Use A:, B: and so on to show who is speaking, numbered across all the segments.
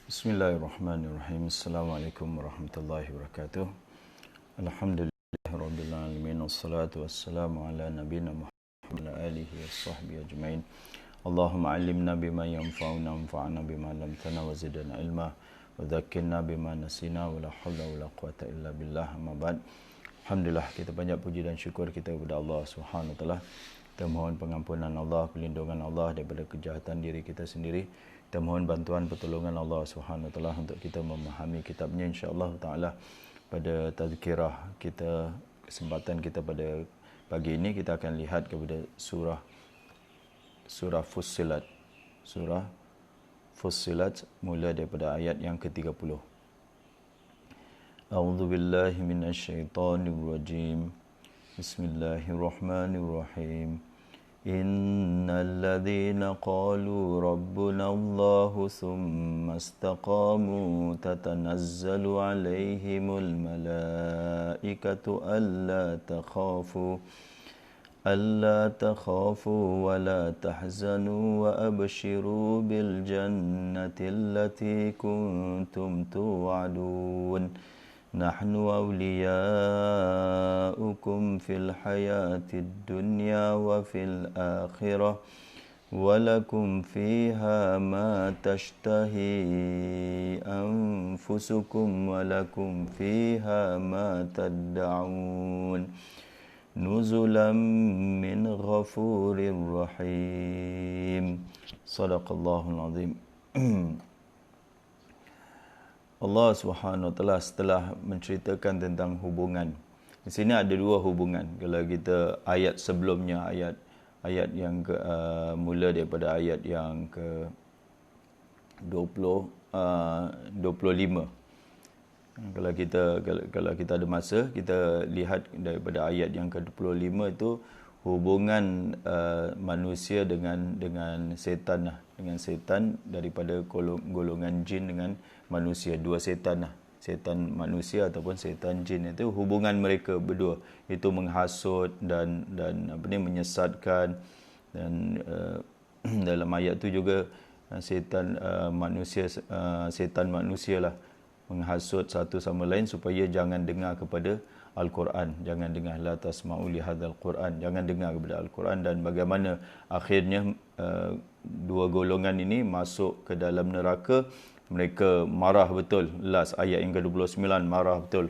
A: Bismillahirrahmanirrahim. Assalamualaikum warahmatullahi wabarakatuh. Alhamdulillahirabbil alamin wassalatu wassalamu ala nabiyyina Muhammad wa ala alihi washabbihi ajmain. Allahumma 'allimna bima yanfa'una wanfa'na bima 'allamtana wa zidna ilma wa dhakkirna bima nasina wa la haula wa la quwwata illa billah. Amma ba'd. Alhamdulillah, kita banyak puji dan syukur kita kepada Allah Subhanahu wa taala. Kita mohon pengampunan Allah, perlindungan Allah daripada kejahatan diri kita sendiri. Kita mohon bantuan pertolongan Allah Subhanahu wa taala untuk kita memahami kitabnya insya-Allah taala. Pada tazkirah kita, kesempatan kita pada pagi ini, kita akan lihat kepada surah Fussilat. Surah Fussilat mula daripada ayat yang ke-30. A'udzu billahi minasyaitonir rajim. Bismillahirrahmanirrahim. Innal ladzina qalu rabbuna Allahu thumma istaqamu tatanazzalu 'alaihimul malaikatu alla takhafu wa la tahzanu wa abshiru bil jannati allati kuntum tu'adun. Nahnu awliya'ukum fil hayatid dunya wa fil akhirah walakum fiha ma tashtahi anfusukum walakum fiha ma tad'un nuzulam min ghafurir rahim. Sadaqallahul azim. Allah Subhanahu wa taala setelah menceritakan tentang hubungan. Di sini ada dua hubungan. Kalau kita ayat sebelumnya, ayat yang mula daripada ayat yang ke 25. Kalau kita ada masa, kita lihat daripada ayat yang ke-25 itu hubungan manusia dengan setan lah. Dengan setan daripada golongan jin dengan manusia. Dua setan lah. Setan manusia ataupun setan jin itu hubungan mereka berdua. Itu menghasut dan menyesatkan. Dan dalam ayat tu juga setan manusia lah menghasut satu sama lain supaya jangan dengar kepada Al-Quran. Jangan dengar la tasma'u li hadzal Quran. Jangan dengar kepada Al-Quran. Dan bagaimana akhirnya dua golongan ini masuk ke dalam neraka. Mereka marah betul. Last ayat yang ke-29 marah betul.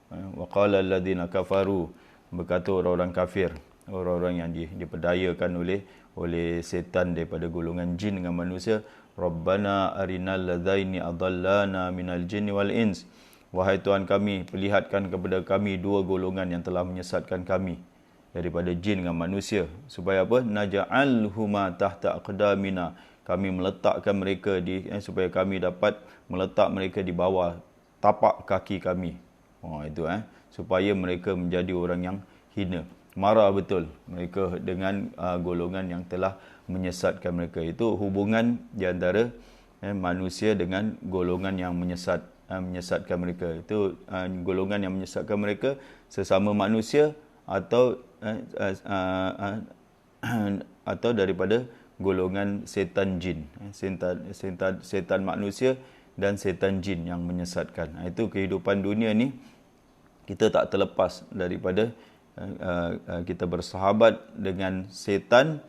A: Wa qala alladziina kafaru, berkata orang-orang kafir, orang-orang yang diperdayakan oleh setan daripada golongan jin dengan manusia, Rabbana arinal ladzaini adallana minal jinni wal ins. Wahai Tuhan kami, perlihatkan kepada kami dua golongan yang telah menyesatkan kami daripada jin dengan manusia. Supaya apa? Naja'alhuma tahta aqdamina. Kami meletakkan mereka supaya kami dapat meletak mereka di bawah tapak kaki kami. Itu supaya mereka menjadi orang yang hina. Marah betul mereka dengan golongan yang telah menyesatkan mereka. Itu hubungan di antara manusia dengan golongan yang menyesatkan mereka. Itu golongan yang menyesatkan mereka sesama manusia atau daripada golongan setan jin. Setan manusia dan setan jin yang menyesatkan. Itu kehidupan dunia ni, kita tak terlepas daripada kita bersahabat dengan setan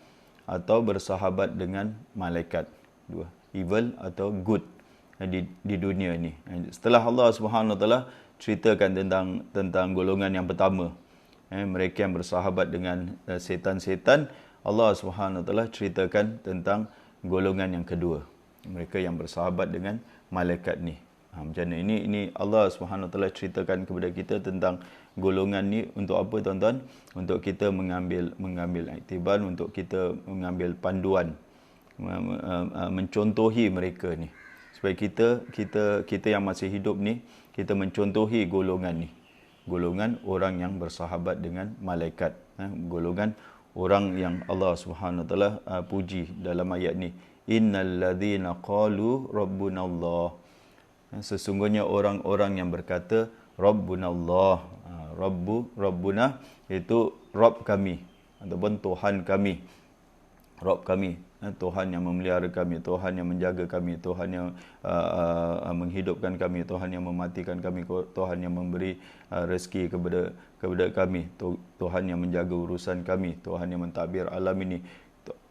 A: atau bersahabat dengan malaikat. Dua, evil atau good di dunia ni. Setelah Allah Subhanahu wa taala ceritakan tentang golongan yang pertama, mereka yang bersahabat dengan setan-setan, Allah Subhanahu wa taala ceritakan tentang golongan yang kedua, mereka yang bersahabat dengan malaikat ni. Macam mana ini Allah Subhanahu wa taala ceritakan kepada kita tentang golongan ni untuk apa, tuan-tuan? Untuk kita mengambil iktibar, untuk kita mengambil panduan, mencontohi mereka ni, supaya kita yang masih hidup ni, kita mencontohi golongan ni, golongan orang yang bersahabat dengan malaikat, golongan orang yang Allah Subhanahu wa taala puji dalam ayat ni. Innal ladzina qalu rabbunallah. Sesungguhnya orang-orang yang berkata rabbunallah. Rabbuna itu Rabb kami ataupun Tuhan kami. Rabb kami. Tuhan yang memelihara kami, Tuhan yang menjaga kami, Tuhan yang menghidupkan kami, Tuhan yang mematikan kami, Tuhan yang memberi rezeki kepada kami, Tuhan yang menjaga urusan kami, Tuhan yang mentadbir alam ini.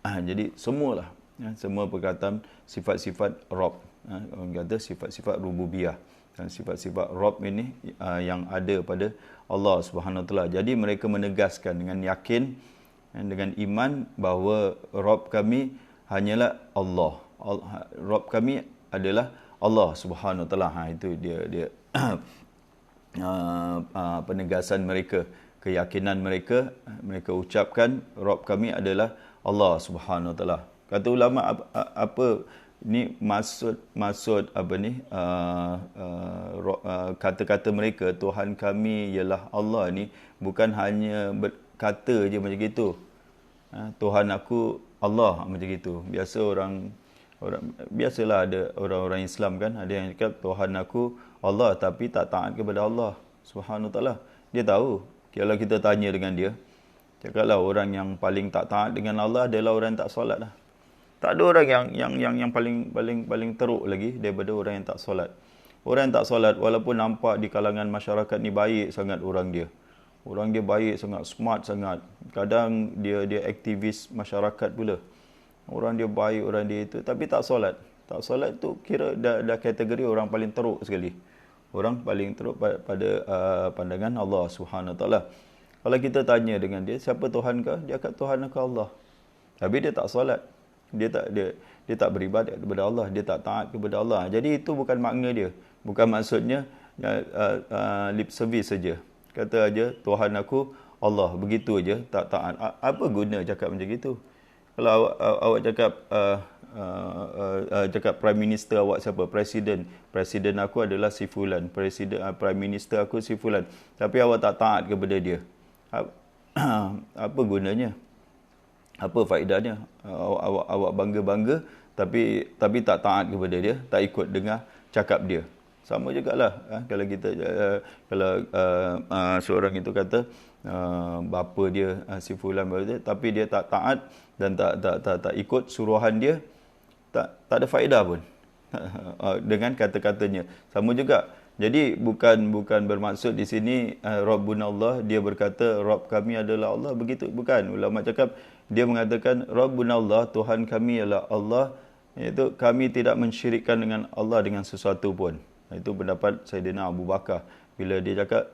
A: Jadi semualah, semua perkataan sifat-sifat Rabb. Orang kata sifat-sifat rububiyah. Dan sifat-sifat Rabb ini yang ada pada Allah Subhanahu Wa Taala. Jadi mereka menegaskan dengan yakin, dengan iman bahawa Rabb kami hanyalah Allah. Rabb kami adalah Allah Subhanahu Wa Taala. Itu dia penegasan mereka, keyakinan mereka. Mereka ucapkan Rabb kami adalah Allah Subhanahu Wa Taala. Kata ulama apa ni maksud apa ni kata-kata mereka Tuhan kami ialah Allah ni bukan hanya berkata je macam gitu. Tuhan aku Allah macam gitu. Biasalah ada orang-orang Islam kan, ada yang cakap Tuhan aku Allah tapi tak taat kepada Allah Subhanahu Wa Taala. Dia tahu kalau kita tanya dengan dia, cakaplah orang yang paling tak taat dengan Allah adalah orang yang tak solat lah. Tak ada orang yang paling teruk lagi daripada orang yang tak solat. Orang yang tak solat walaupun nampak di kalangan masyarakat ni baik sangat orang dia. Orang dia baik sangat, smart sangat. Kadang dia aktivis masyarakat pula. Orang dia baik, orang dia itu tapi tak solat. Tak solat tu kira dah kategori orang paling teruk sekali. Orang paling teruk pada pandangan Allah Subhanahu Wa Taala. Kalau kita tanya dengan dia, siapa Tuhan kau? Dia kata Tuhan aku Allah. Tapi dia tak solat. Dia tak beribadat kepada Allah, dia tak taat kepada Allah. Jadi itu bukan makna dia. Bukan maksudnya lip service saja. Kata aja Tuhan aku Allah, begitu aja, tak taat. Apa guna cakap macam gitu? Kalau awak cakap cakap prime minister awak siapa? Presiden aku adalah si fulan. Prime minister aku si fulan. Tapi awak tak taat kepada dia. Apa gunanya? Apa faedahnya? Awak bangga-bangga tapi tak taat kepada dia, tak ikut dengar cakap dia. Sama jugalah kalau kita seorang itu kata bapa dia si fulan tapi dia tak taat dan tak ikut suruhan dia, tak ada faedah pun dengan kata-katanya. Sama juga. Jadi bukan bermaksud di sini Rabbuna Allah dia berkata Rabb kami adalah Allah, begitu bukan. Ulama cakap dia mengatakan Rabbuna Allah, Tuhan kami ialah Allah, iaitu kami tidak mensyirikkan dengan Allah dengan sesuatu pun. Itu pendapat Sayyidina Abu Bakar bila dia cakap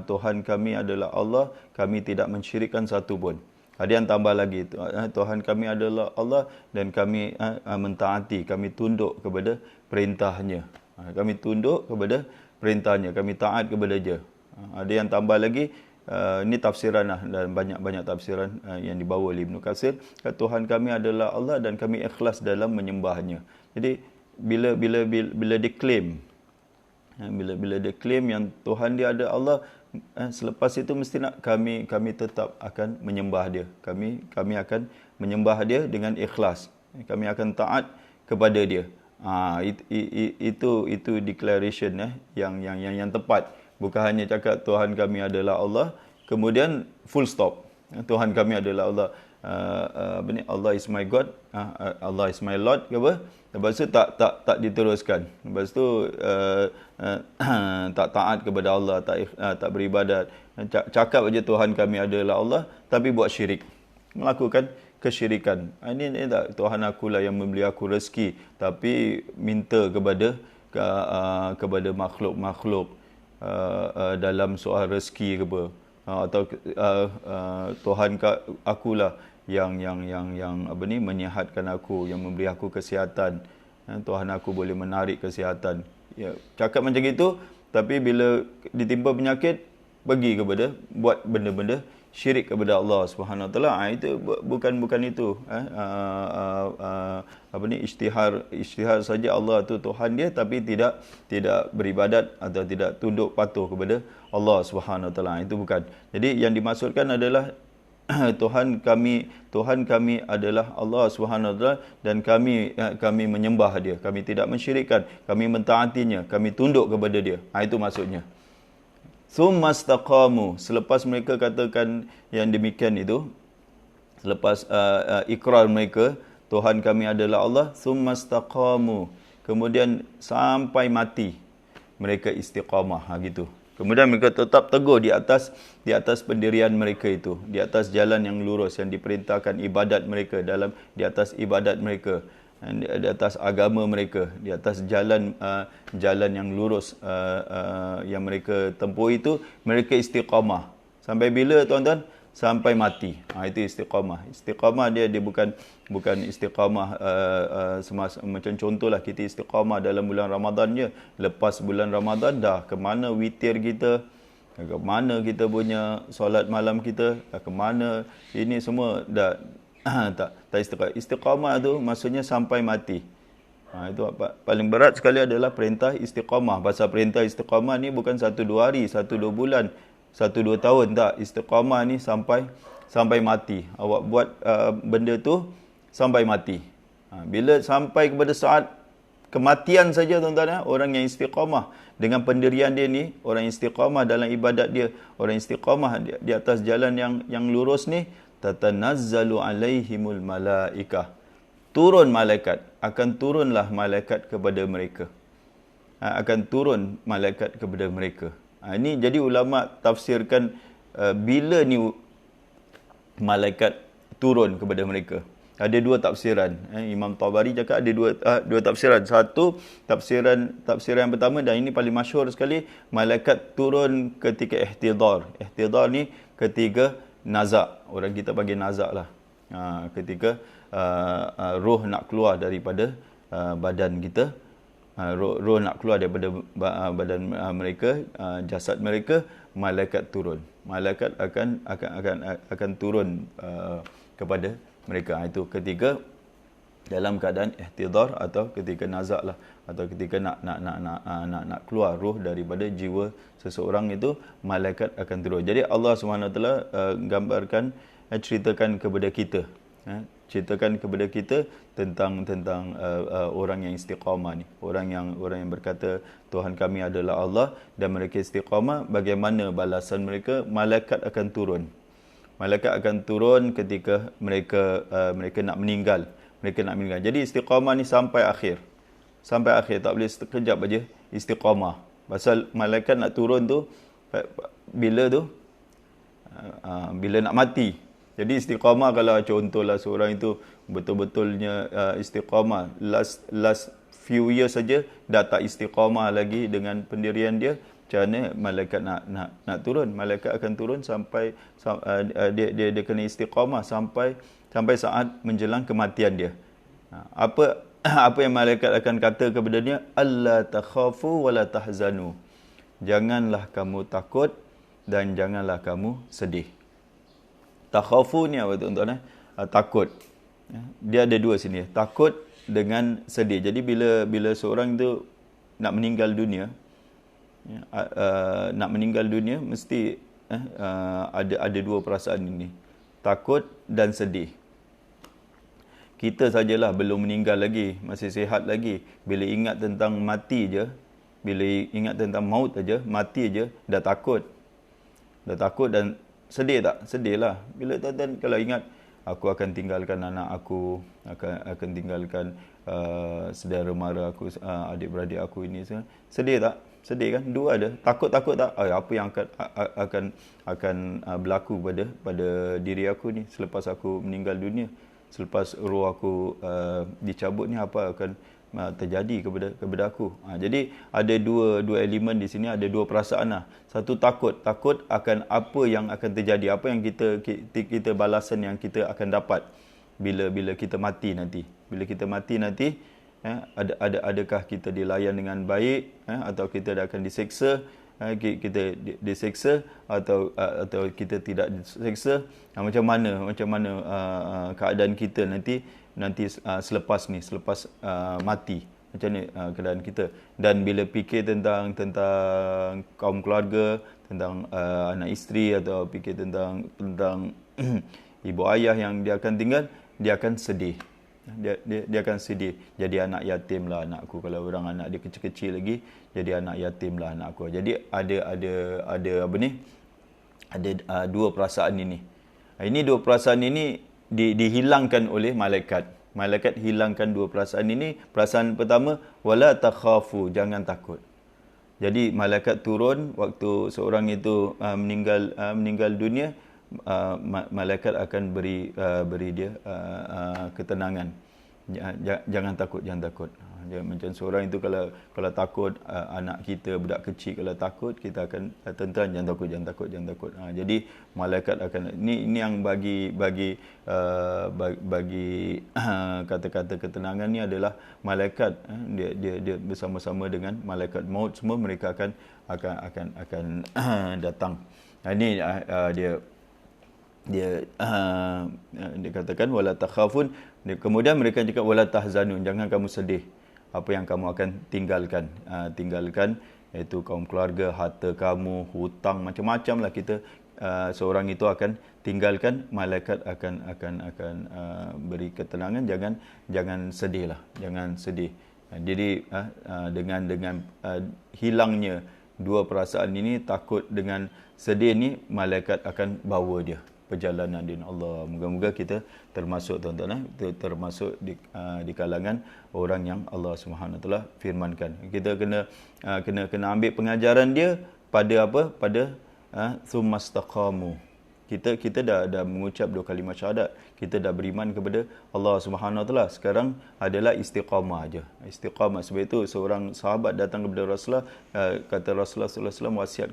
A: Tuhan kami adalah Allah, kami tidak mensyirikkan satu pun. Ada yang tambah lagi, Tuhan kami adalah Allah dan kami mentaati, kami tunduk kepada perintahnya. Kami tunduk kepada perintahnya, kami taat kepada dia. Ada yang tambah lagi, ini tafsiran lah, dan banyak tafsiran yang dibawa oleh Ibn Katsir. Tuhan kami adalah Allah dan kami ikhlas dalam menyembahnya. Jadi bila diklaim, bila dia claim yang Tuhan dia ada Allah, selepas itu mesti nak kami tetap akan menyembah dia. Kami akan menyembah dia dengan ikhlas. Kami akan taat kepada dia. Itu declaration yang tepat. Bukan hanya cakap Tuhan kami adalah Allah, kemudian full stop. Tuhan kami adalah Allah. Allah is my God, Allah is my Lord ke apa? Lepas tu tak diteruskan. Lepas tu tak taat kepada Allah, tak beribadat. Cakap aja Tuhan kami adalah Allah tapi buat syirik. Melakukan kesyirikan. Ini tak Tuhan akulah yang memberi aku rezeki tapi minta kepada makhluk-makhluk dalam soal rezeki ke apa, atau Tuhan akulah yang apa ni menyihatkan aku, yang memberi aku kesihatan. Tuhan aku boleh menarik kesihatan. Ya, cakap macam itu tapi bila ditimpa penyakit pergi kepada buat benda-benda syirik kepada Allah Subhanahu Wa Taala. Itu bukan itu apa ni isytihar saja Allah tu Tuhan dia tapi tidak beribadat atau tidak tunduk patuh kepada Allah Subhanahu Wa Taala. Itu bukan. Jadi yang dimaksudkan adalah Tuhan kami adalah Allah Subhanahu Wa Taala dan kami menyembah dia. Kami tidak mensyirikkan, kami mentaatinya, kami tunduk kepada dia. Itu maksudnya. Tsumma istaqamu, selepas mereka katakan yang demikian itu, Selepas ikrar mereka, Tuhan kami adalah Allah, summastaqamu, kemudian sampai mati mereka istiqamah, gitu. Kemudian mereka tetap teguh di atas pendirian mereka itu, di atas jalan yang lurus yang diperintahkan ibadat mereka, di atas ibadat mereka, di atas agama mereka, di atas jalan yang lurus yang mereka tempuh itu, mereka istiqamah. Sampai bila, tuan-tuan? Sampai mati. Itu istiqamah. Istiqamah dia bukan istiqamah macam contohlah kita istiqamah dalam bulan Ramadan je. Lepas bulan Ramadan dah ke mana witir kita, ke mana kita punya solat malam kita, ke mana ini semua dah tak istiqamah. Istiqamah tu maksudnya sampai mati. Itu paling berat sekali adalah perintah istiqamah. Pasal perintah istiqamah ni bukan 1-2 hari, 1-2 bulan, 1-2 tahun, tak. Istiqamah ni sampai mati. Awak buat benda tu sampai mati. Bila sampai kepada saat kematian saja, tuan-tuan, orang yang istiqamah dengan pendirian dia ni, orang istiqamah dalam ibadat dia, orang istiqamah di atas jalan yang lurus ni, tatanazzalu alaihimul malaikah. Turun malaikat, akan turunlah malaikat kepada mereka. Akan turun malaikat kepada mereka. Ini jadi ulama tafsirkan bila ni malaikat turun kepada mereka. Ada dua tafsiran. Imam Tabari cakap ada dua tafsiran. Satu tafsiran yang pertama, dan ini paling masyhur sekali, malaikat turun ketika ihtidar. Ihtidar ni ketika nazak. Orang kita panggil nazak lah. Ketika roh nak keluar daripada badan kita. Roh nak keluar daripada badan mereka, jasad mereka, malaikat turun. Malaikat akan turun kepada mereka. Itu ketika dalam keadaan ihtidar atau ketika nazak lah, atau ketika nak keluar roh daripada jiwa seseorang itu, malaikat akan turun. Jadi Allah SWT gambarkan, ceritakan kepada kita, tentang orang yang istiqamah ni, orang yang berkata Tuhan kami adalah Allah dan mereka istiqamah. Bagaimana balasan mereka? Malaikat akan turun. Malaikat akan turun ketika mereka nak meninggal. Jadi istiqamah ni sampai akhir, tak boleh sekejap aja istiqamah. Pasal malaikat nak turun tu bila nak mati. Jadi istiqamah, kalau contohlah seorang itu betul-betulnya istiqamah, last few years saja dah tak istiqamah lagi dengan pendirian dia, macam mana malaikat nak turun? Malaikat akan turun sampai dia kena istiqamah sampai saat menjelang kematian dia. Apa yang malaikat akan kata kepada dia? Alla takhafu wa la tahzanu. Janganlah kamu takut dan janganlah kamu sedih. Takhafu ni apa, tuan-tuan? Takut. Dia ada dua sini, takut dengan sedih. Jadi bila seorang tu nak meninggal dunia, mesti ada dua perasaan ini, takut dan sedih. Kita sajalah belum meninggal lagi, masih sihat lagi, bila ingat tentang mati je, bila ingat tentang maut aja, mati aja, dah takut dan sedih tak? Sedih lah. Bila tuan-tuan kalau ingat, aku akan tinggalkan anak aku, akan tinggalkan saudara mara aku, adik-beradik aku ini semua. Sedih tak? Sedih kan? Dua ada. Takut tak? Apa yang akan berlaku pada diri aku ni selepas aku meninggal dunia, selepas roh aku dicabut ni, apa akan terjadi kepada aku. Jadi ada dua elemen di sini, ada dua perasaan lah. Satu takut akan apa yang akan terjadi, apa yang kita balasan yang kita akan dapat bila kita mati nanti. Bila kita mati nanti, adakah kita dilayan dengan baik, atau kita akan diseksa, kita diseksa atau kita tidak diseksa. Macam mana keadaan kita nanti selepas mati, macam ni keadaan kita. Dan bila fikir tentang kaum keluarga, tentang anak isteri, atau fikir tentang ibu ayah yang dia akan tinggal, dia akan sedih. Dia akan sedih. Jadi anak yatim lah anakku. Kalau orang anak dia kecil-kecil lagi, jadi anak yatim lah anakku. Jadi ada apa ni? Ada dua perasaan ini. Ini dua perasaan ini dihilangkan oleh malaikat. Malaikat hilangkan dua perasaan ini. Perasaan pertama, wala takhafu, jangan takut. Jadi malaikat turun waktu seorang itu meninggal dunia, malaikat akan beri dia ketenangan. Jangan takut, jangan takut. Macam seorang itu kalau takut, anak kita budak kecil kalau takut, kita akan tentang jangan takut, jangan takut, jangan takut. Jadi malaikat akan ini yang bagi kata-kata ketenangan ni adalah malaikat, dia bersama-sama dengan malaikat maut, semua mereka akan datang. Ini dia katakan wala takhafun, kemudian mereka cakap wala tahzanun, jangan kamu sedih apa yang kamu akan tinggalkan, iaitu kaum keluarga, harta kamu, hutang, macam-macam lah kita seorang itu akan tinggalkan. Malaikat akan beri ketenangan, jangan sedih lah, jangan sedih. Jadi dengan hilangnya dua perasaan ini, takut dengan sedih ni, malaikat akan bawa dia perjalanan din Allah. Moga-moga kita termasuk, tuan-tuan, termasuk di kalangan orang yang Allah Subhanahu Wa Taala firmankan. Kita kena ambil pengajaran dia pada apa? Pada tsumastaqamu. Kita dah mengucap dua kalimah syahadat. Kita dah beriman kepada Allah Subhanahu Wa Taala. Sekarang adalah istiqamah aja. Istiqamah. Sebab itu seorang sahabat datang kepada Rasulullah, kata Rasulullah sallallahu alaihi wasallam wasiat,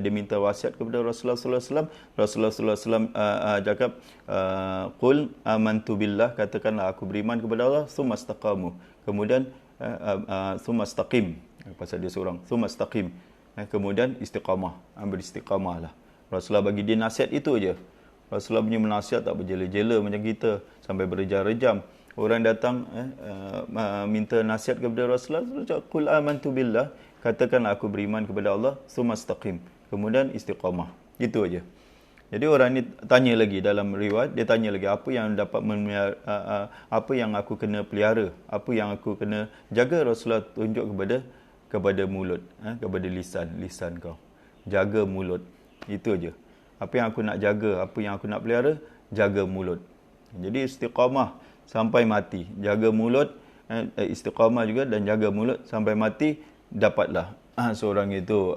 A: dia minta wasiat kepada Rasulullah sallallahu alaihi wasallam. Rasulullah sallallahu alaihi wasallam cakap, qul amantu billah, katakanlah aku beriman kepada Allah, tsumastaqamu. Kemudian tsumastaqim, pasal dia seorang, tsumastaqim. Kemudian istiqamah, beristiqamah lah. Rasulullah bagi dia nasihat itu aja. Rasulullah punya menasihat tak berjela-jela macam kita sampai berjam-jam. Orang datang minta nasihat kepada Rasulullah, qul amantu billah, katakanlah aku beriman kepada Allah, tsumastaqim. Kemudian istiqamah. Itu aja. Jadi orang ni tanya lagi dalam riwayat, dia tanya lagi apa yang dapat apa yang aku kena pelihara, apa yang aku kena jaga. Rasulullah tunjuk kepada mulut, kepada lisan kau. Jaga mulut. Itu aja. Apa yang aku nak jaga, apa yang aku nak pelihara, jaga mulut. Jadi istiqamah sampai mati. Jaga mulut, istiqamah juga, dan jaga mulut sampai mati, dapatlah seorang itu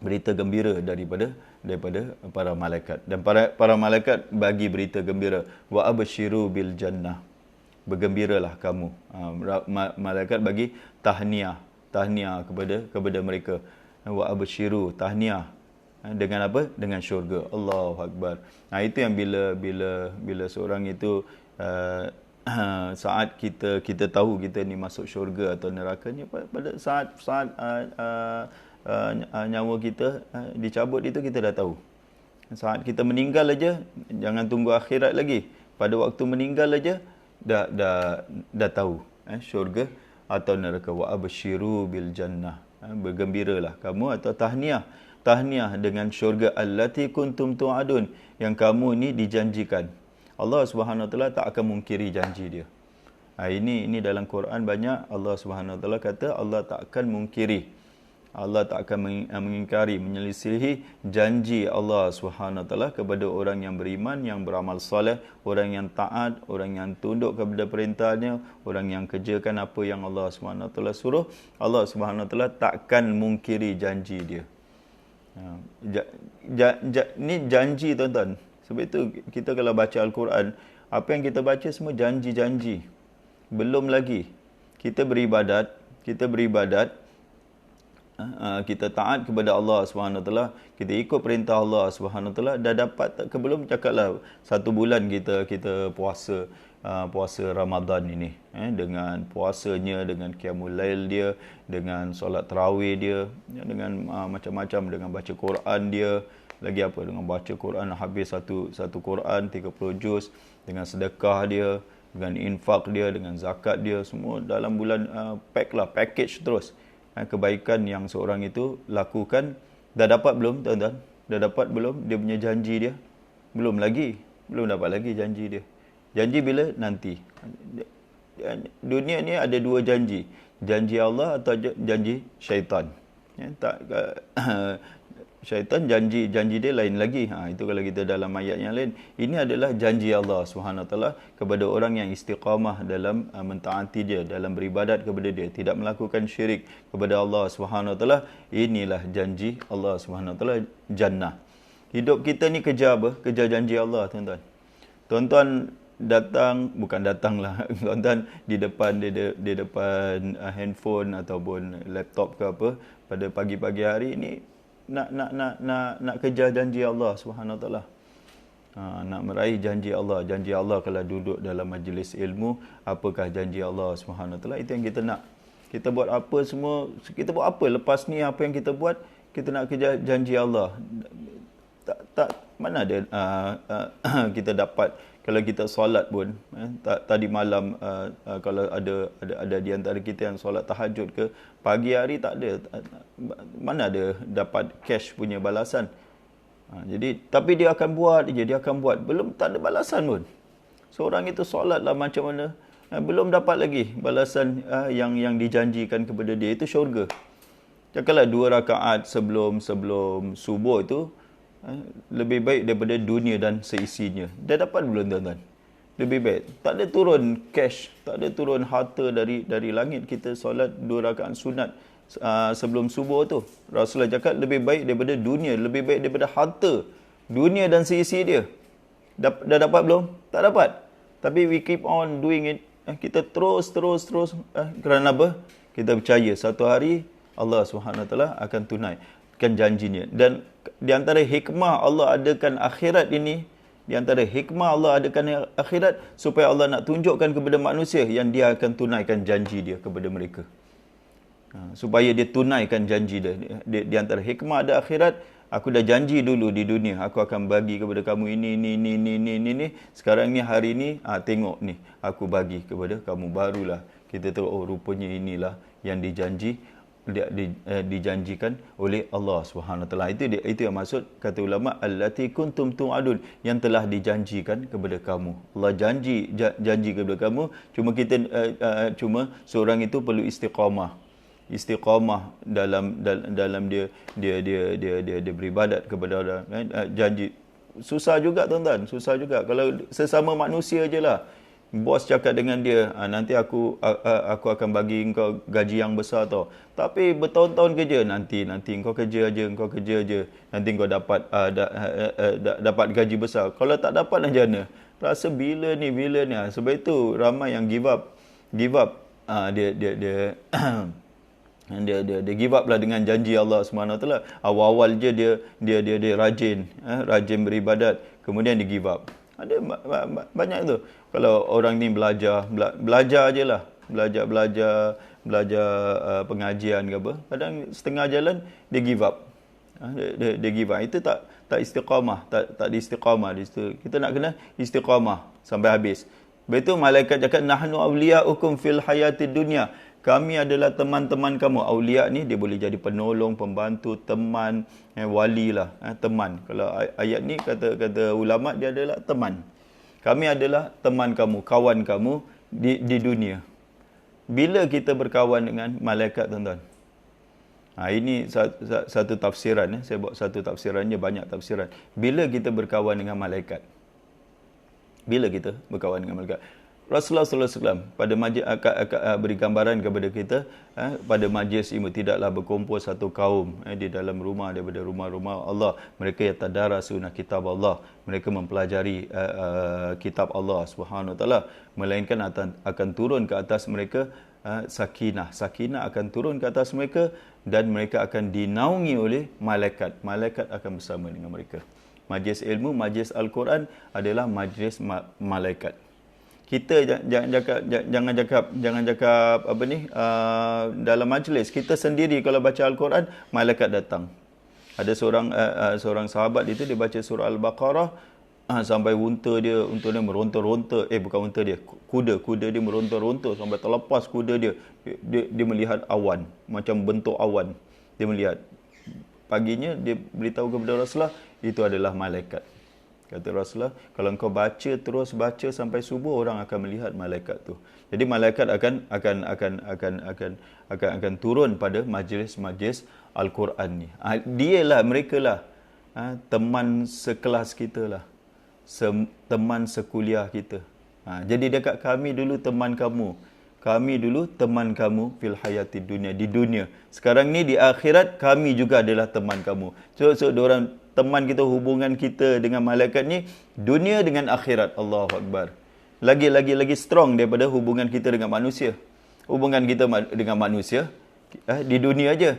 A: berita gembira daripada para malaikat. Dan para malaikat bagi berita gembira, wa abshiru bil jannah. Bergembiralah kamu. Malaikat bagi tahniah kepada mereka. Wa abshiru, tahniah dengan apa? Dengan syurga. Allahu Akbar. Nah, itu yang bila seorang itu saat kita tahu kita ni masuk syurga atau neraka ni, pada saat nyawa kita dicabut itu, kita dah tahu. Saat kita meninggal aja, jangan tunggu akhirat lagi. Pada waktu meninggal aja dah tahu syurga atau neraka. Wa abshiru bil jannah. Bergembiralah kamu atau tahniah dengan syurga allati kuntum tu'adun, yang kamu ni dijanjikan. Allah Subhanahu Wa Taala tak akan mungkiri janji dia. Ini dalam Quran banyak Allah Subhanahu Wa Taala kata Allah tak akan mungkiri, Allah tak akan mengingkari, menyelisihi janji Allah Subhanahu Wa Taala kepada orang yang beriman, yang beramal soleh, orang yang taat, orang yang tunduk kepada perintahnya, orang yang kerjakan apa yang Allah Subhanahu Wa Taala suruh. Allah Subhanahu Wa Taala takkan mungkiri janji dia. Ni janji, tuan-tuan. Sebab itu kita kalau baca Al-Quran, apa yang kita baca semua janji-janji. Belum lagi kita beribadat, kita taat kepada Allah Subhanahu Wa Taala, kita ikut perintah Allah Subhanahu Wa Taala, dah dapat belum cakaplah 1 bulan kita puasa Ramadan ini, dengan puasanya, dengan qiyamul lail dia, dengan solat tarawih dia, dengan macam-macam, dengan baca Quran dia, lagi apa, dengan baca Quran habis satu Quran 30 juz, dengan sedekah dia, dengan infak dia, dengan zakat dia, semua dalam bulan package terus. Kebaikan yang seorang itu lakukan, dah dapat belum, tuan-tuan? Dah dapat belum dia punya janji dia? Belum dapat lagi janji dia. Janji bila? Nanti. Dunia ni ada 2 janji. Janji Allah atau janji syaitan. Syaitan janji dia lain lagi. Itu kalau kita dalam ayat yang lain. Ini adalah janji Allah SWT kepada orang yang istiqamah dalam mentaati dia, dalam beribadat kepada dia, tidak melakukan syirik kepada Allah SWT. Inilah janji Allah SWT, jannah. Hidup kita ni kejar apa? Kejar janji Allah, tuan-tuan. Tuan-tuan bukan datang lah, tuan-tuan di depan handphone ataupun laptop ke apa pada pagi-pagi hari ini nak kejar janji Allah Subhanahu Wa Taala. Nak meraih janji Allah. Janji Allah kalau duduk dalam majlis ilmu, apakah janji Allah Subhanahu Wa Taala? Itu yang kita nak. Kita buat apa semua, kita buat apa lepas ni, apa yang kita buat, kita nak kejar janji Allah. Mana ada kita dapat kalau kita solat pun tadi malam kalau ada di antara kita yang solat tahajud ke pagi hari, tak ada, mana ada dapat cash punya balasan. Jadi tapi dia akan buat je, belum tak ada balasan pun. Seorang itu solatlah macam mana, belum dapat lagi balasan yang dijanjikan kepada dia, itu syurga. Cakaplah 2 rakaat sebelum subuh itu lebih baik daripada dunia dan seisinya. Dah dapat belum, tuan-tuan? Lebih baik. Tak ada turun cash, tak ada turun harta dari langit. Kita solat 2 rakaat sunat sebelum subuh tu. Rasulullah cakap lebih baik daripada dunia, lebih baik daripada harta dunia dan seisi dia. Dah dapat belum? Tak dapat. Tapi we keep on doing it. Kita terus kerana apa? Kita percaya satu hari Allah SWT akan tunaikan janjinya. Dan di antara hikmah Allah adakan akhirat ini, supaya Allah nak tunjukkan kepada manusia yang dia akan tunaikan janji dia kepada mereka. Supaya dia tunaikan janji dia. Di antara hikmah ada akhirat, aku dah janji dulu di dunia, aku akan bagi kepada kamu ini. Sekarang ni, hari ni, tengok ni, aku bagi kepada kamu. Barulah kita tahu, oh rupanya inilah yang dijanjikan oleh Allah Subhanahu Wa Taala. Itu yang maksud kata ulama allati kuntum tu'adun, yang telah dijanjikan kepada kamu. Allah janji kepada kamu, cuma seorang itu perlu istiqamah dalam dia beribadat kepada Allah. Janji susah juga, tuan-tuan, susah juga. Kalau sesama manusia je lah, bos cakap dengan dia, nanti aku akan bagi engkau gaji yang besar tau. Tapi bertahun-tahun kerja, nanti engkau kerja aja, nanti engkau dapat gaji besar. Kalau tak dapat, macam mana? Rasa bila ni. Sebab itu ramai yang give up. Dia give up lah dengan janji Allah SWT. Awal-awal je dia rajin beribadat, kemudian dia give up. Ada banyak tu. Kalau orang ni belajar je lah. Belajar pengajian ke apa. Kadang setengah jalan, dia give up. Dia give up. Itu tak istiqamah. Tak istiqamah di situ. Kita nak kena istiqamah sampai habis. Betul malaikat cakap, nahnu awliya'ukum fil hayatid dunya. Kami adalah teman-teman kamu. Awliya ni dia boleh jadi penolong, pembantu, teman, wali lah, teman. Kalau ayat ni kata ulama, dia adalah teman. Kami adalah teman kamu, kawan kamu di dunia. Bila kita berkawan dengan malaikat, tuan-tuan? Ini satu tafsiran. Saya buat satu tafsirannya, banyak tafsiran. Bila kita berkawan dengan malaikat? Rasulullah SAW pada majlis beri gambaran kepada kita, pada majlis ilmu tidaklah berkumpul satu kaum di dalam rumah daripada rumah-rumah Allah. Mereka yatadarasuna kitab Allah, mereka mempelajari kitab Allah Subhanahu Wa Taala, melainkan akan turun ke atas mereka sakinah akan turun ke atas mereka, dan mereka akan dinaungi oleh malaikat akan bersama dengan mereka. Majlis ilmu, majlis Al-Quran adalah majlis malaikat. Kita jangan cakap apa ni, dalam majlis kita sendiri kalau baca Al-Quran, malaikat datang. Ada seorang sahabat itu, dia baca surah Al-Baqarah sampai unta dia meronta-ronta, bukan unta dia, kuda dia meronta-ronta sampai terlepas kuda dia melihat awan, macam bentuk awan dia melihat. Paginya dia beritahu kepada Rasulullah, itu adalah malaikat. Kata Rasulullah, kalau engkau baca terus baca sampai subuh, orang akan melihat malaikat tu. Jadi malaikat akan turun pada majlis-majlis Al-Quran ni. Dialah, merekalah teman sekelas kita lah. Teman sekuliah kita. Jadi dekat kami dulu teman kamu. Kami dulu teman kamu fil hayati dunia, di dunia. Sekarang ni di akhirat kami juga adalah teman kamu. So diorang teman kita, hubungan kita dengan malaikat ni dunia dengan akhirat. Allahu Akbar. Lagi strong daripada hubungan kita dengan manusia. Hubungan kita dengan manusia di dunia aja.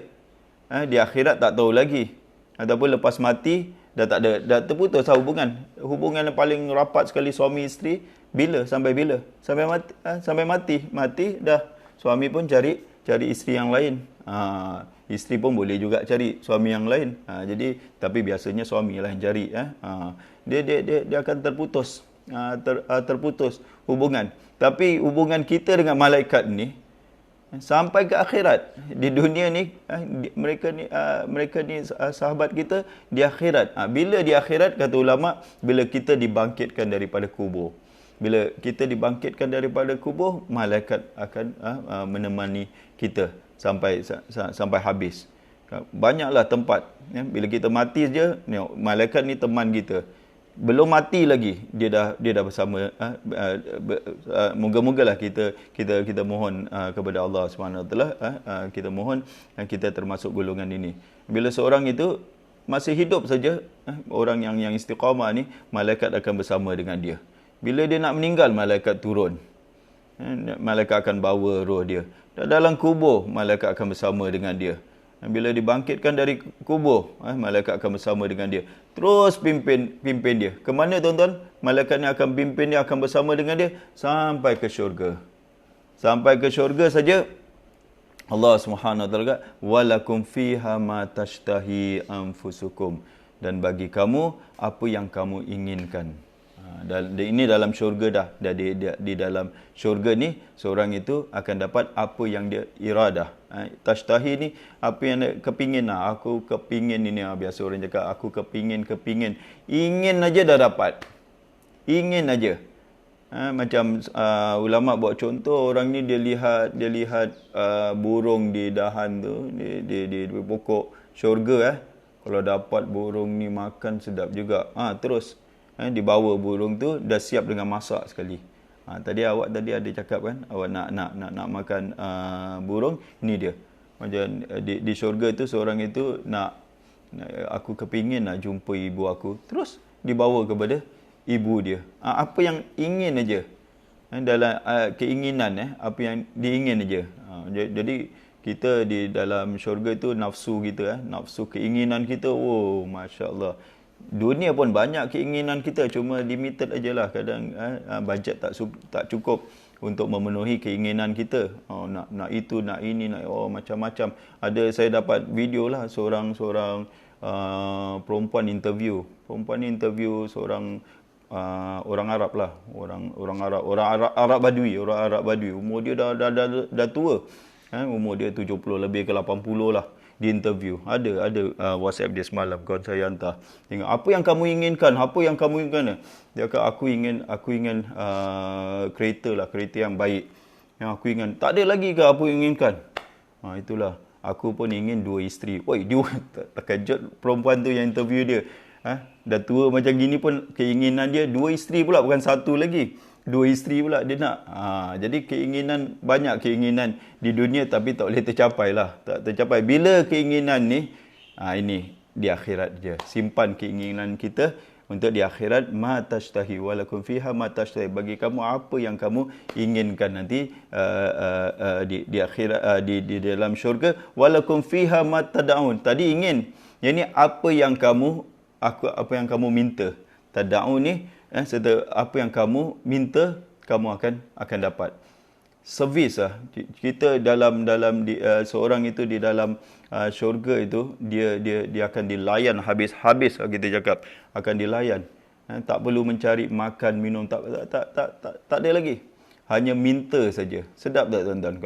A: Di akhirat tak tahu lagi. Ataupun lepas mati dah tak ada, dah terputus hubungan. Hubungan yang paling rapat sekali suami isteri bila? Sampai bila? Sampai mati. Mati dah, suami pun cari isteri yang lain. Isteri pun boleh juga cari suami yang lain. Jadi tapi biasanya suamilah yang cari. Dia akan terputus. Terputus hubungan. Tapi hubungan kita dengan malaikat ni sampai ke akhirat. Di dunia ni mereka ni sahabat kita di akhirat. Bila di akhirat, kata ulama, bila kita dibangkitkan daripada kubur. Bila kita dibangkitkan daripada kubur, malaikat akan menemani kita sampai habis. Banyaklah tempat. Bila kita mati je, malaikat ni teman kita. Belum mati lagi dia dah bersama. Moga-mogalah kita mohon kepada Allah Subhanahu Wa Taala, kita mohon kita termasuk golongan ini. Bila seorang itu masih hidup saja, orang yang istiqamah ni, malaikat akan bersama dengan dia. Bila dia nak meninggal, malaikat turun. Malaikat akan bawa roh dia. Dalam kubur, malaikat akan bersama dengan dia. Bila dibangkitkan dari kubur, malaikat akan bersama dengan dia. Terus pimpin dia. Ke mana tuan-tuan? Malaikat ni akan pimpin dia, akan bersama dengan dia sampai ke syurga. Sampai ke syurga saja Allah Subhanahu Wa Taala, walakum fiha ma tashtahi anfusukum, dan bagi kamu apa yang kamu inginkan. Dan ini dalam syurga dah. Di dalam syurga ni seorang itu akan dapat apa yang dia iradah. Tashtahi ni apa yang dia kepingin. Aku kepingin ini. Biasa orang cakap aku kepingin. Ingin aja dah dapat. Ingin aja. Macam ulama buat contoh, orang ni dia lihat burung di dahan tu, di pokok syurga. Kalau dapat burung ni makan sedap juga. Terus dibawa burung tu dah siap dengan masak sekali. Tadi awak ada cakap kan, awak nak makan burung, ni dia. Macam di syurga tu seorang itu aku kepingin nak jumpa ibu aku. Terus dibawa kepada ibu dia. Apa yang ingin aja. Dalam keinginan, apa yang diingin aja. Jadi kita di dalam syurga tu nafsu kita, nafsu keinginan kita, masya-Allah. Dunia pun banyak keinginan kita, cuma limited ajalah. Kadang bajet tak cukup untuk memenuhi keinginan kita. Nak itu, nak ini, nak macam-macam. Saya dapat video lah seorang perempuan interview seorang orang Arab lah, orang Arab Badui. Umur dia dah tua. Umur dia 70 lebih ke 80 lah. Di interview ada WhatsApp dia semalam, kawan saya hantar, tengok apa yang kamu inginkan, dia kata aku ingin kereta yang baik, yang aku ingin. Tak ada lagi ke apa yang inginkan? Itulah, aku pun ingin 2 isteri. Dia terkejut perempuan tu yang interview dia. Dah tua macam gini pun keinginan dia 2 isteri pula, bukan 1 lagi. 2 isteri pula dia nak. Jadi banyak keinginan di dunia, tapi tak boleh tercapai lah. Tak tercapai. Bila keinginan ni, ini di akhirat je. Simpan keinginan kita untuk di akhirat. Ma tashtahi walakum fiha ma tashtahi. Bagi kamu apa yang kamu inginkan nanti di akhirat, di dalam syurga. Walakum fiha ma tada'un. Tadi ingin. Yang ni apa yang kamu minta. Tada'un ni, serta apa yang kamu minta, kamu akan dapat. Servis lah. Kita seorang itu di dalam syurga itu, dia akan dilayan habis kita cakap, akan dilayan. Tak perlu mencari makan minum, tak ada lagi. Hanya minta saja. Sedap tak tuan-tuan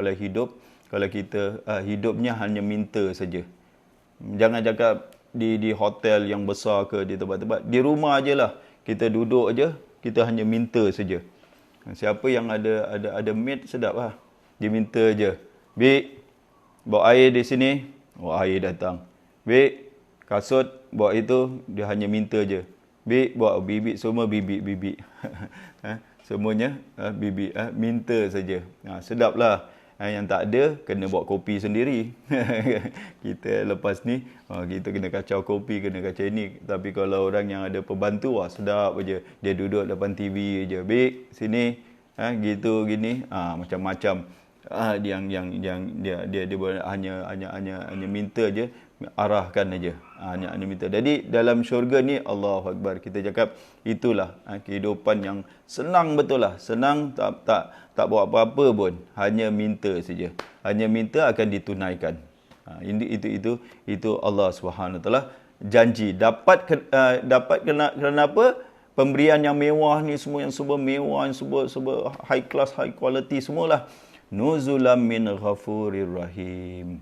A: kalau kita hidupnya hanya minta saja. Jangan cakap di hotel yang besar ke, di tempat-tempat, di rumah ajalah Kita duduk aja, kita hanya minta saja. Siapa yang ada maid sedap lah. Dia minta aja. Bik, bawa air di sini. Oh, air datang. Bik, kasut, bawa itu. Dia hanya minta aja. Bik, bawa bibik, semua bibik. Semuanya bibik. Minta saja. Sedaplah. Yang tak ada, kena bawa kopi sendiri. Kita lepas ni, kita kena kacau kopi, kena kacau ini. Tapi kalau orang yang ada pembantu, sedap aja. Dia duduk depan TV aja. Bik, sini. Gitu, gini. Macam-macam. Yang dia hanya minta aja, arahkan aja. Hanya minta. Jadi dalam syurga ni, Allahu Akbar, kita cakap itulah kehidupan yang senang betul lah. Senang, tak buat apa-apa pun, hanya minta saja. Hanya minta akan ditunaikan. Itu Allah Subhanahu Wa Taala janji dapat kenapa pemberian yang mewah ni semua, yang semua mewah, yang semua high class, high quality semualah. Nuzulam min ghafurir rahim.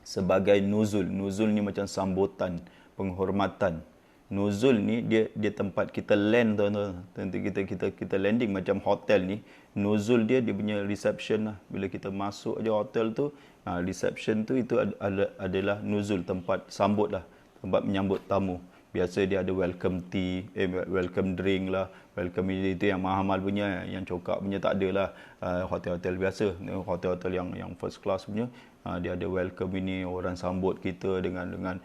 A: Sebagai nuzul. Nuzul ni macam sambutan, penghormatan. Nuzul ni dia tempat kita land, tuan-tuan. Tentu kita landing macam hotel ni. Nuzul dia punya reception lah. Bila kita masuk aja hotel tu, reception tu itu adalah nuzul, tempat sambut lah, tempat menyambut tamu. Biasa dia ada welcome tea, welcome drink lah, welcome itu yang mahal punya, yang cokak punya tak ada lah. Hotel-hotel biasa, hotel-hotel yang first class punya, dia ada welcome ini, orang sambut kita dengan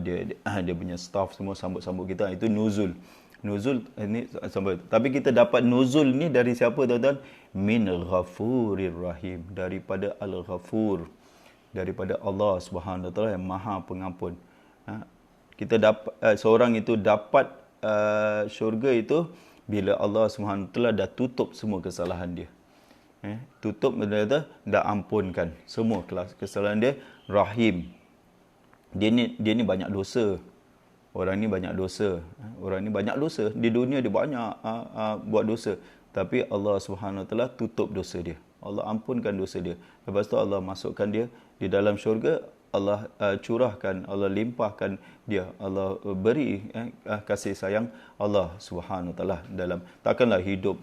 A: dia punya staff semua sambut kita. Itu nuzul. Nuzul ini sambut. Tapi kita dapat nuzul ni dari siapa, tuan-tuan? Min ghafurir rahim, daripada Al-Ghafur, daripada Allah Subhanahu Wa Taala yang Maha Pengampun. Kita dapat seorang itu dapat syurga itu bila Allah Subhanahu Wa Taala dah tutup semua kesalahan dia. Tutup, dia dah ampunkan semua kesalahan dia. Rahim. Dia ni banyak dosa. Orang ni banyak dosa. Orang ni banyak dosa. Di dunia dia banyak buat dosa. Tapi Allah Subhanahu Wa Taala tutup dosa dia. Allah ampunkan dosa dia. Lepas tu Allah masukkan dia di dalam syurga. Allah curahkan, Allah limpahkan dia. Allah beri kasih sayang Allah Subhanahu Wa Taala dalam. Takkanlah hidup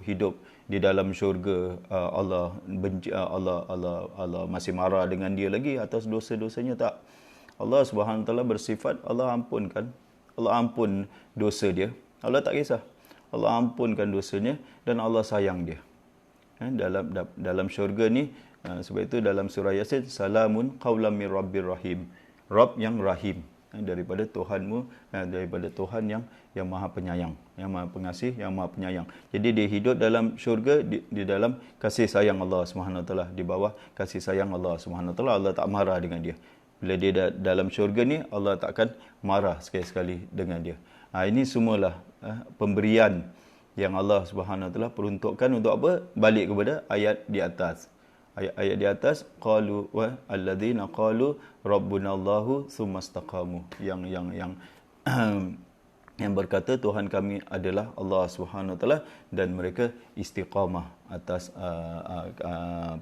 A: di dalam syurga Allah benci, Allah masih marah dengan dia lagi atas dosa-dosanya, tak. Allah Subhanahu Wa Taala bersifat Allah ampunkan. Allah ampun dosa dia. Allah tak kisah. Allah ampunkan dosanya dan Allah sayang dia. Dalam syurga ni, sebab itu dalam surah Yasin, salamun qaulam mir rabbir rahim. Rabb yang rahim, daripada Tuhanmu, daripada Tuhan yang Maha Penyayang, yang Maha Pengasih, yang Maha Penyayang. Jadi dia hidup dalam syurga di dalam kasih sayang Allah Subhanahu Wa Taala, di bawah kasih sayang Allah Subhanahu Wa Taala. Allah tak marah dengan dia. Bila dia dalam syurga ni, Allah takkan marah sekali-sekali dengan dia. Ini semualah pemberian yang Allah Subhanahu Wa Taala peruntukkan untuk apa? Balik kepada ayat di atas. Ayat di atas, qalu wa alladzina qalu rabbunallahu tsumastaqamu, yang berkata Tuhan kami adalah Allah Subhanahu Wa Taala, dan mereka istiqamah atas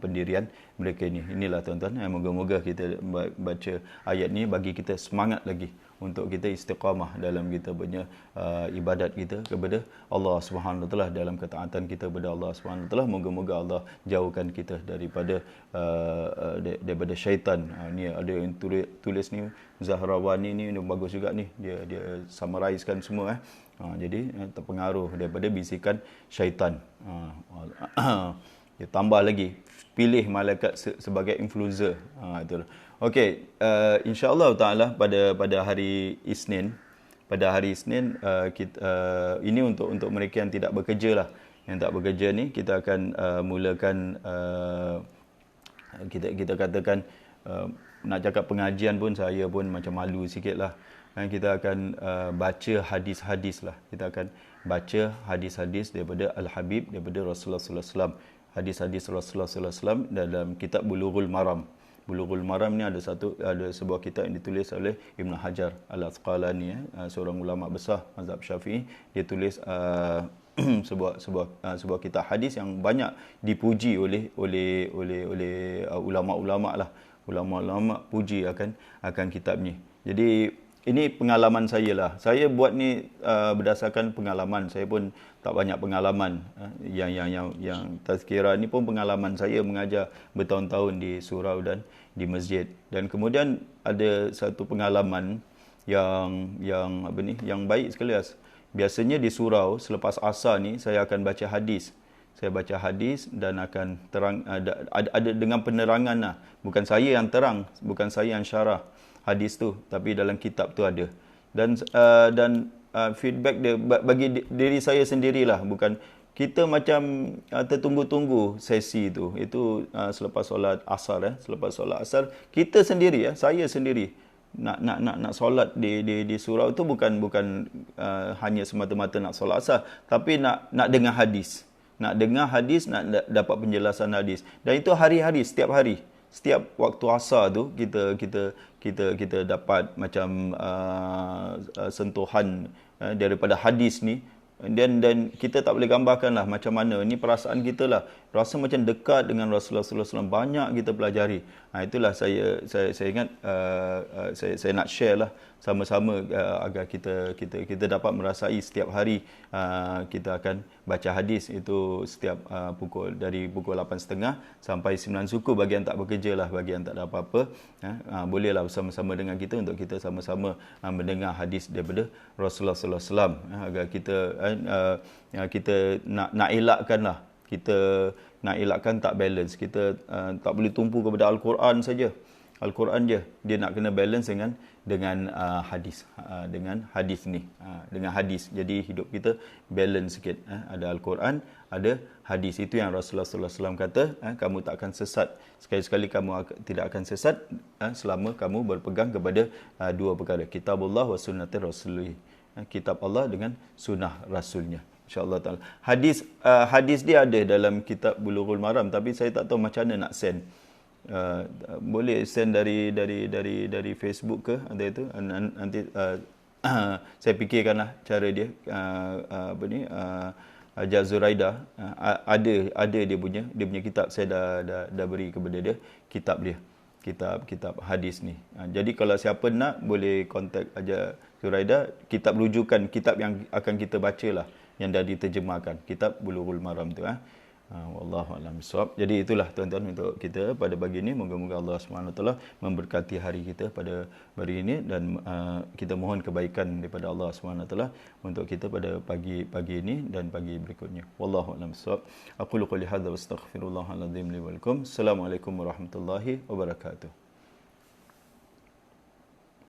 A: pendirian mereka ini. Inilah, tuan-tuan, moga-moga kita baca ayat ni bagi kita semangat lagi untuk kita istiqamah dalam kita punya ibadat kita kepada Allah Subhanahu Wa Taala, dalam ketaatan kita kepada Allah Subhanahu Wa Taala. Moga-moga Allah jauhkan kita daripada syaitan. Ni ada yang tulis ni, Zahrawani ni bagus juga ni, dia summarizekan semua jadi terpengaruh daripada bisikan syaitan. Dia tambah lagi, pilih malaikat sebagai influencer. Itulah. Okey, insya-Allah taala pada hari Isnin, kita ini untuk mereka yang tidak bekerja lah. Yang tak bekerja ni kita akan mulakan kita katakan nak cakap pengajian pun saya pun macam malu sikitlah. Kita akan baca hadis-hadis lah. Kita akan baca hadis-hadis daripada Al-Habib, daripada Rasulullah sallallahu alaihi wasallam. Hadis-hadis Rasulullah sallallahu alaihi wasallam dalam kitab Bulughul Maram. Bulughul Maram ni ada sebuah kitab yang ditulis oleh Ibn Hajar Al-Asqalani, seorang ulama besar mazhab Syafi'i. Dia tulis sebuah kitab hadis yang banyak dipuji oleh ulama-ulama lah. Ulama-ulama puji akan kitab ni. Jadi ini pengalaman saya lah. Saya buat ni berdasarkan pengalaman. Saya pun tak banyak pengalaman. Yang tazkirah ni pun pengalaman saya mengajar bertahun-tahun di surau dan di masjid. Dan kemudian ada satu pengalaman yang baik sekali. Biasanya di surau selepas asar ni saya akan baca hadis. Saya baca hadis dan akan terang ada dengan penerangan lah. Bukan saya yang terang, bukan saya yang syarah hadis tu, tapi dalam kitab tu ada. Dan feedback dia bagi diri saya sendirilah, bukan kita macam tertunggu-tunggu sesi tu. Itu selepas solat asar selepas solat asar kita sendiri saya sendiri nak solat di surau tu bukan hanya semata-mata nak solat asar, tapi nak dengar hadis. Nak dengar hadis, nak dapat penjelasan hadis. Dan itu hari-hari, setiap hari. Setiap waktu asar tu kita dapat macam sentuhan daripada hadis ni. Dan kita tak boleh gambarkan lah macam mana. Ini perasaan kita lah. Rasa macam dekat dengan Rasulullah SAW. Banyak kita pelajari. Itulah saya ingat saya nak share lah sama-sama agar kita dapat merasai setiap hari kita akan baca hadis itu setiap dari pukul 8.30 sampai 9 suku bagi yang tak bekerja lah, bagi yang tak ada apa-apa. Bolehlah bersama-sama dengan kita untuk kita sama-sama mendengar hadis daripada Rasulullah SAW agar kita nak elakkan lah. Kita nak elakkan tak balance. Kita tak boleh tumpu kepada Al-Quran saja. Al-Quran je. Dia nak kena balance dengan hadis. Dengan hadis ni. Dengan hadis. Jadi hidup kita balance sikit. Ada Al-Quran, ada hadis. Itu yang Rasulullah SAW kata, kamu tak akan sesat. Sekali-sekali kamu tidak akan sesat selama kamu berpegang kepada dua perkara. Kitabullah wa sunnatir rasulih. Kitab Allah dengan sunnah Rasulnya. InsyaAllah ta'ala. Hadis dia ada dalam kitab Bulughul Maram, tapi saya tak tahu macam mana nak send. Boleh send dari Facebook ke ada itu nanti saya fikirkanlah cara dia Hajar Zuraida ada dia punya kitab. Saya dah beri kepada dia kitab hadis ni. Jadi kalau siapa nak boleh kontak Hajar Zuraida. Kitab rujukan, kitab yang akan kita bacalah, yang dah diterjemahkan, kitab Bulughul Maram tu. Wallahu a'lam bissawab. Jadi itulah tuan-tuan untuk kita pada pagi ini. Moga-moga Allah SWT memberkati hari kita pada hari ini dan kita mohon kebaikan daripada Allah SWT untuk kita pada pagi ini dan pagi berikutnya. Wallahu a'lam bissawab. Aqulu qouli hadza wa astaghfirullahal azim li wa lakum. Assalamualaikum warahmatullahi wabarakatuh.